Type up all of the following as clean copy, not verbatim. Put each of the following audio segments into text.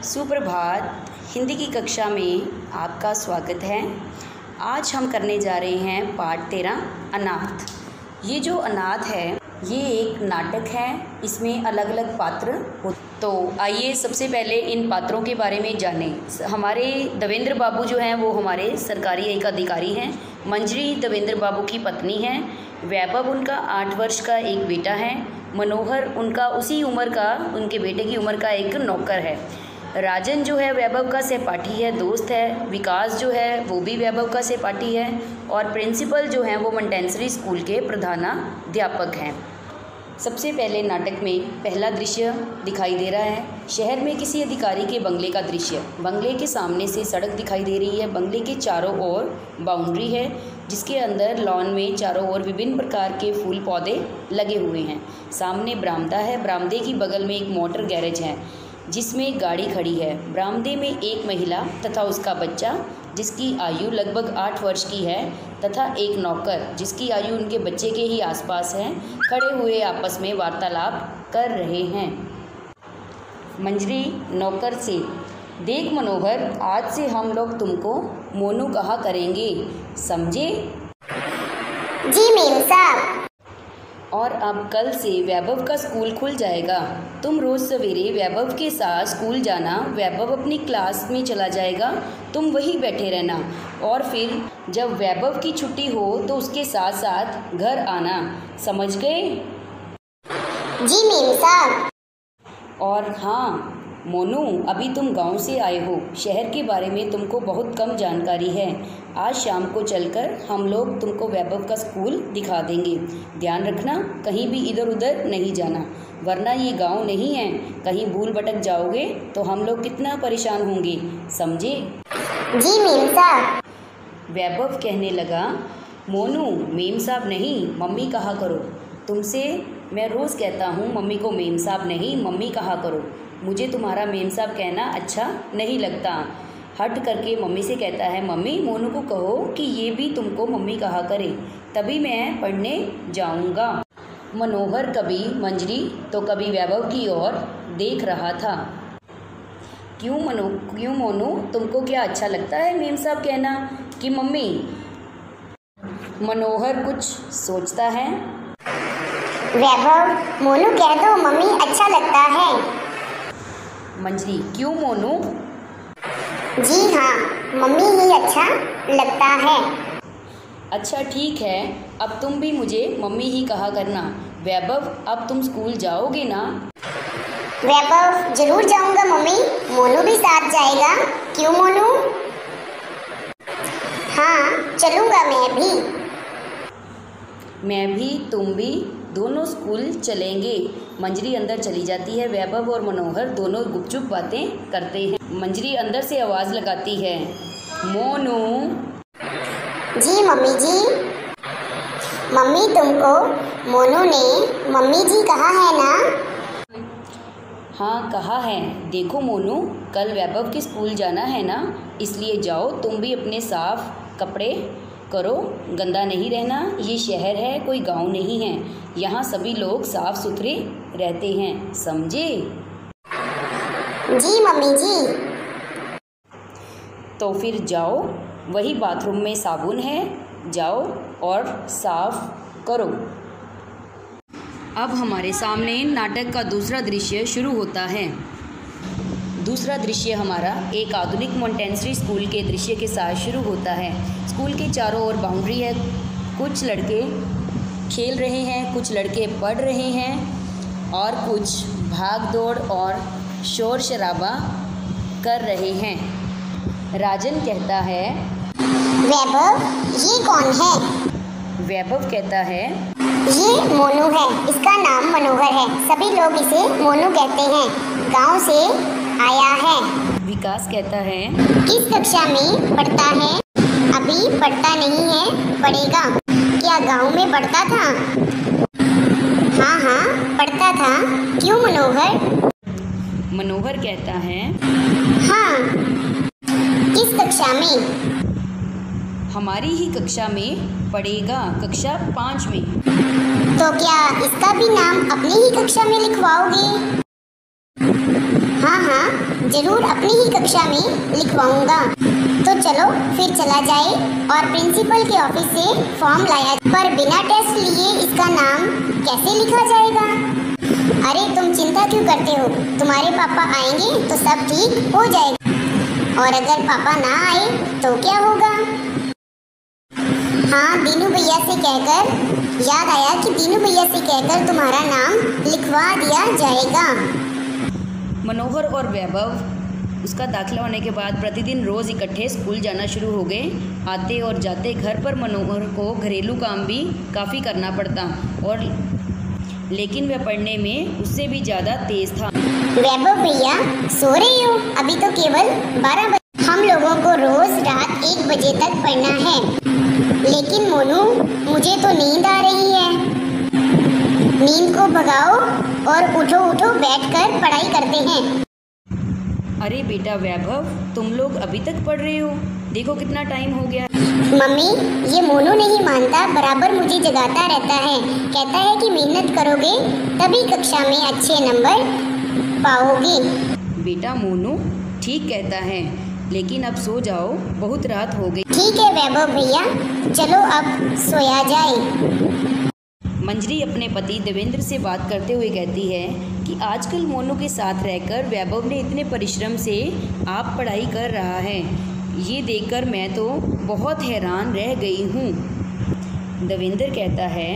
सुप्रभात। हिंदी की कक्षा में आपका स्वागत है। आज हम करने जा रहे हैं पाठ 13 अनाथ। ये जो अनाथ है ये एक नाटक है, इसमें अलग अलग पात्र होते। तो आइए सबसे पहले इन पात्रों के बारे में जानें। हमारे देवेंद्र बाबू जो हैं वो हमारे सरकारी एक अधिकारी हैं। मंजरी देवेंद्र बाबू की पत्नी है। वैभव उनका 8 वर्ष का एक बेटा है। मनोहर उनका उसी उम्र का, उनके बेटे की उम्र का एक नौकर है। राजन जो है वैभव का सहपाठी है, दोस्त है। विकास जो है वो भी वैभव का सहपाठी है। और प्रिंसिपल जो हैं वो मोंटेसरी स्कूल के प्रधानाध्यापक हैं। सबसे पहले नाटक में पहला दृश्य दिखाई दे रहा है। शहर में किसी अधिकारी के बंगले का दृश्य। बंगले के सामने से सड़क दिखाई दे रही है। बंगले के चारों ओर बाउंड्री है, जिसके अंदर लॉन में चारों ओर विभिन्न प्रकार के फूल पौधे लगे हुए हैं। सामने बरामदा है। बरामदे की बगल में एक मोटर गैरेज है जिसमें गाड़ी खड़ी है। बरामदे में एक महिला तथा उसका बच्चा जिसकी आयु लगभग 8 वर्ष की है तथा एक नौकर जिसकी आयु उनके बच्चे के ही आसपास है, खड़े हुए आपस में वार्तालाप कर रहे हैं। मंजरी नौकर से, देख मनोहर, आज से हम लोग तुमको मोनू कहा करेंगे, समझे? जी मेम साहब। और अब कल से वैभव का स्कूल खुल जाएगा। तुम रोज़ सवेरे वैभव के साथ स्कूल जाना। वैभव अपनी क्लास में चला जाएगा, तुम वहीं बैठे रहना। और फिर जब वैभव की छुट्टी हो तो उसके साथ साथ घर आना, समझ गए? जी मेम साहब। और हाँ मोनू, अभी तुम गांव से आए हो, शहर के बारे में तुमको बहुत कम जानकारी है। आज शाम को चलकर हम लोग तुमको वैभव का स्कूल दिखा देंगे। ध्यान रखना, कहीं भी इधर उधर नहीं जाना, वरना ये गांव नहीं है। कहीं भूल भटक जाओगे तो हम लोग कितना परेशान होंगे, समझे? जी मेम साहब। वैभव कहने लगा, मोनू मेम साहब नहीं, मम्मी कहा करो। तुमसे मैं रोज़ कहता हूँ मम्मी को मेम साहब नहीं, मम्मी कहा करो। मुझे तुम्हारा मेम साहब कहना अच्छा नहीं लगता। हट करके मम्मी से कहता है, मम्मी मोनू को कहो कि ये भी तुमको मम्मी कहा करे, तभी मैं पढ़ने जाऊंगा। मनोहर कभी मंजरी तो कभी वैभव की ओर देख रहा था। क्यों मोनू, तुमको क्या अच्छा लगता है मेम साहब कहना कि मम्मी? मनोहर कुछ सोचता है। वैभव, मोनू कह दो मम्मी, अच्छा लगता है। मंजरी, क्यों मोनू? जी हाँ, मम्मी ही अच्छा लगता है। अच्छा ठीक है, अब तुम भी मुझे मम्मी ही कहा करना। वैभव, अब तुम स्कूल जाओगे ना? वैभव, जरूर जाऊंगा मम्मी, मोनू भी साथ जाएगा। क्यों मोनू? हाँ चलूंगा मैं भी तुम भी दोनों स्कूल चलेंगे। मंजरी अंदर चली जाती है। वैभव और मनोहर दोनों गुपचुप बातें करते हैं। मंजरी अंदर से आवाज़ लगाती है, मोनू। जी मम्मी जी। मम्मी, तुमको मोनू ने मम्मी जी कहा है ना? हाँ कहा है। देखो मोनू, कल वैभव के स्कूल जाना है ना, इसलिए जाओ तुम भी अपने साफ कपड़े करो, गंदा नहीं रहना। ये शहर है, कोई गांव नहीं है। यहाँ सभी लोग साफ सुथरे रहते हैं, समझे? जी मम्मी जी। तो फिर जाओ, वही बाथरूम में साबुन है, जाओ और साफ करो। अब हमारे सामने नाटक का दूसरा दृश्य शुरू होता है। दूसरा दृश्य हमारा एक आधुनिक मोंटेसरी स्कूल के दृश्य के साथ शुरू होता है। स्कूल के चारों ओर बाउंड्री है। कुछ लड़के खेल रहे हैं, कुछ लड़के पढ़ रहे हैं और कुछ भाग दौड़ और शोर शराबा कर रहे हैं। राजन कहता है, वैभव, ये कौन है? वैभव कहता है, ये मोनू है, इसका नाम मनोहर है, सभी लोग इसे मोनू कहते हैं, गांव से आया है। विकास कहता है, किस कक्षा में पढ़ता है? अभी पढ़ता नहीं है, पढ़ेगा। क्या गांव में पढ़ता था? हाँ पढ़ता था। क्यों मनोहर? मनोहर कहता है, हाँ। किस कक्षा में? हमारी ही कक्षा में पढ़ेगा, कक्षा 5 में। तो क्या इसका भी नाम अपनी ही कक्षा में लिखवाओगे? हाँ जरूर अपनी ही कक्षा में लिखवाऊंगा। तो चलो फिर चला जाए और प्रिंसिपल के ऑफिस से फॉर्म लाया, पर बिना टेस्ट लिए इसका नाम कैसे लिखा जाएगा? अरे तुम चिंता क्यों करते हो, तुम्हारे पापा आएंगे तो सब ठीक हो जाएगा। और अगर पापा ना आए तो क्या होगा? हाँ, दीनू भैया से कहकर, याद आया कि दीनू भैया से कहकर तुम्हारा नाम लिखवा दिया जाएगा। मनोहर और वैभव उसका दाखिला होने के बाद प्रतिदिन रोज़ इकट्ठे स्कूल जाना शुरू हो गए। आते और जाते घर पर मनोहर को घरेलू काम भी काफ़ी करना पड़ता, और लेकिन वह पढ़ने में उससे भी ज़्यादा तेज़ था। वैभव भैया सो रही हो? अभी तो केवल 12 बजे। हम लोगों को रोज़ रात 1 बजे तक पढ़ना है। लेकिन मोनू, मुझे तो नींद आ रही है। नींद को भगाओ और उठो उठो, बैठकर पढ़ाई करते हैं। अरे बेटा वैभव, तुम लोग अभी तक पढ़ रहे हो? देखो कितना टाइम हो गया। मम्मी, ये मोनू नहीं मानता, बराबर मुझे जगाता रहता है। कहता है कि मेहनत करोगे तभी कक्षा में अच्छे नंबर पाओगे। बेटा मोनू ठीक कहता है, लेकिन अब सो जाओ, बहुत रात हो गई। ठीक है वैभव भैया, चलो अब सोया जाए। मंजरी अपने पति देवेंद्र से बात करते हुए कहती है कि आजकल मोनू के साथ रहकर वैभव ने इतने परिश्रम से आप पढ़ाई कर रहा है, ये देखकर मैं तो बहुत हैरान रह गई हूँ। देवेंद्र कहता है,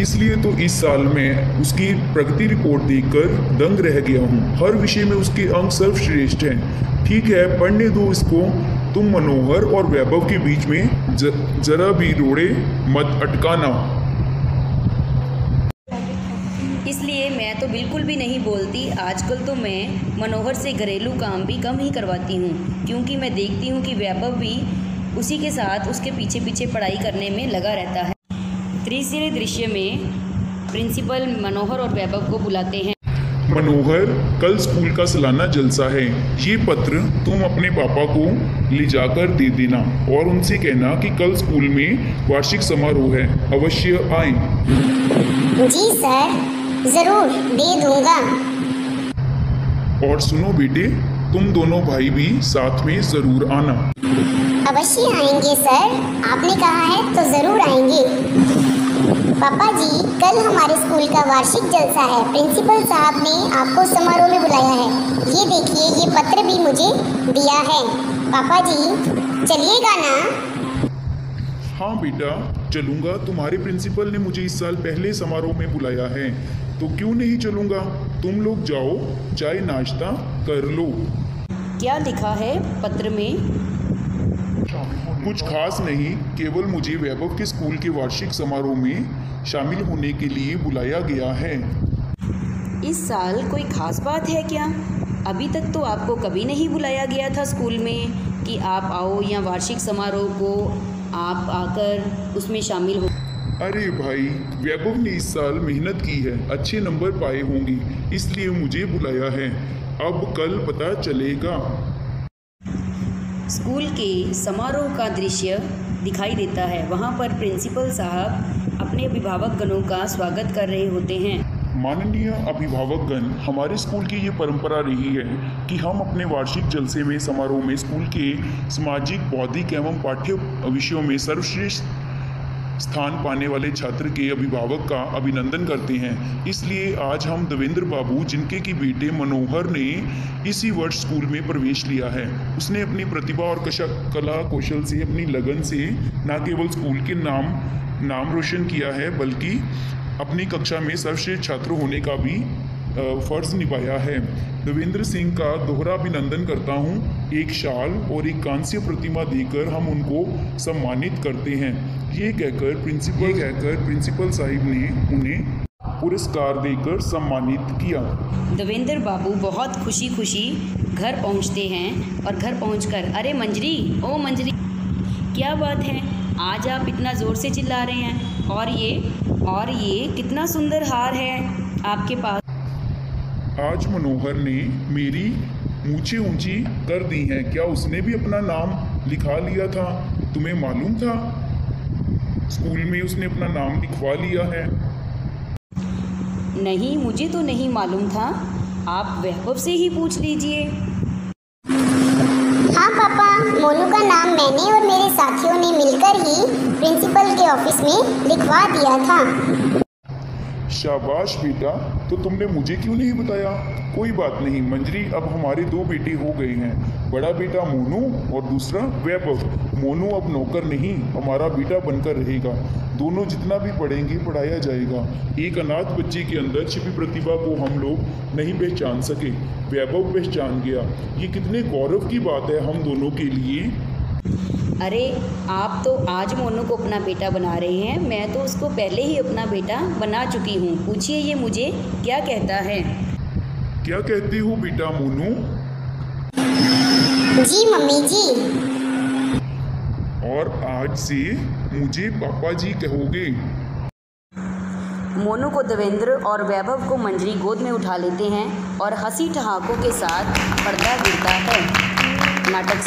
इसलिए तो इस साल मैं उसकी प्रगति रिपोर्ट देखकर दंग रह गया हूँ। हर विषय में उसके अंक सर्वश्रेष्ठ हैं। ठीक है, पढ़ने दो इसको। तुम मनोहर और वैभव के बीच में जरा भी रोड़े मत अटकाना। इसलिए मैं तो बिल्कुल भी नहीं बोलती। आजकल तो मैं मनोहर से घरेलू काम भी कम ही करवाती हूँ, क्योंकि मैं देखती हूँ कि वैभव भी उसी के साथ उसके पीछे पीछे पढ़ाई करने में लगा रहता है। तीसरे दृश्य में प्रिंसिपल मनोहर और वैभव को बुलाते हैं। मनोहर, कल स्कूल का सालाना जलसा है। ये पत्र तुम अपने पापा को ले जाकर दे देना और उनसे कहना कि कल स्कूल में वार्षिक समारोह है, अवश्य आए। जी सर, जरूर दे दूंगा। और सुनो बेटे, तुम दोनों भाई भी साथ में जरूर आना। अवश्य आएंगे सर, आपने कहा है तो जरूर आएंगे। पापा जी, कल हमारे स्कूल का वार्षिक जलसा है। प्रिंसिपल साहब ने आपको समारोह में बुलाया है। ये देखिए, ये पत्र भी मुझे दिया है। पापा जी, चलिएगा ना? हाँ बेटा, चलूँगा। तुम्हारे प्रिंसिपल ने मुझे इस साल पहले समारोह में बुलाया है, तो क्यों नहीं चलूँगा। तुम लोग जाओ, चाय नाश्ता कर लो। क्या लिखा है पत्र में? कुछ खास नहीं, केवल मुझे वैभव के स्कूल के वार्षिक समारोह में शामिल होने के लिए बुलाया गया है। इस साल कोई खास बात है क्या? अभी तक तो आपको कभी नहीं बुलाया गया था स्कूल में कि आप आओ या वार्षिक समारोह को आप आकर उसमें शामिल हो। अरे भाई, वैभव ने इस साल मेहनत की है, अच्छे नंबर पाए होंगे, इसलिए मुझे बुलाया है। अब कल पता चलेगा। स्कूल के समारोह का दृश्य दिखाई देता है। वहाँ पर प्रिंसिपल साहब अपने अभिभावकगणों का स्वागत कर रहे होते हैं। माननीय अभिभावकगण, हमारे स्कूल की ये परंपरा रही है कि हम अपने वार्षिक जलसे में समारोह में स्कूल के सामाजिक, बौद्धिक एवं पाठ्य विषयों में सर्वश्रेष्ठ स्थान पाने वाले छात्र के अभिभावक का अभिनंदन करते हैं। इसलिए आज हम देवेंद्र बाबू, जिनके की बेटे मनोहर ने इसी वर्ष स्कूल में प्रवेश लिया है, उसने अपनी प्रतिभा और कला कौशल से, अपनी लगन से न केवल स्कूल के नाम रोशन किया है, बल्कि अपनी कक्षा में सर्वश्रेष्ठ छात्र होने का भी फर्ज निभाया है। देवेंद्र सिंह का दोहरा अभिनंदन करता हूँ। एक शाल और एक कांस्य प्रतिमा देकर हम उनको सम्मानित करते हैं। ये कहकर प्रिंसिपल साहिब ने उन्हें पुरस्कार देकर सम्मानित किया। देवेंद्र बाबू बहुत खुशी खुशी घर पहुंचते हैं और घर पहुंचकर, अरे मंजरी, ओ मंजरी, क्या बात है, आज आप इतना ज़ोर से चिल्ला रहे हैं? और ये कितना सुंदर हार है आपके पास। आज मनोहर ने मेरी मूंछें ऊंची कर दी हैं। क्या उसने भी अपना नाम लिखा लिया था? तुम्हें मालूम था? स्कूल में उसने अपना नाम लिखवा लिया है। नहीं, मुझे तो नहीं मालूम था। आप वैभव से ही पूछ लीजिए। हाँ पापा, मोनू का नाम मैंने और मेरे साथियों ने मिलकर ही प्रिंसिपल के ऑफिस में लिखवा दिया था। शाबाश बेटा, तो तुमने मुझे क्यों नहीं बताया? कोई बात नहीं मंजरी, अब हमारे 2 बेटे हो गए हैं, बड़ा बेटा मोनू और दूसरा वैभव। मोनू अब नौकर नहीं, हमारा बेटा बनकर रहेगा। दोनों जितना भी पढ़ेंगे पढ़ाया जाएगा। एक अनाथ बच्चे के अंदर छिपी प्रतिभा को हम लोग नहीं पहचान सके, वैभव पहचान गया। ये कितने गौरव की बात है हम दोनों के लिए। अरे आप तो आज मोनू को अपना बेटा बना रहे हैं, मैं तो उसको पहले ही अपना बेटा बना चुकी हूँ। पूछिए ये मुझे क्या कहता है। क्या कहती हो बेटा मोनू? जी मम्मी जी। और आज से मुझे पापा जी कहोगे। मोनू को देवेंद्र और वैभव को मंजरी गोद में उठा लेते हैं और हंसी ठहाकों के साथ पर्दा गिरता है। नाटक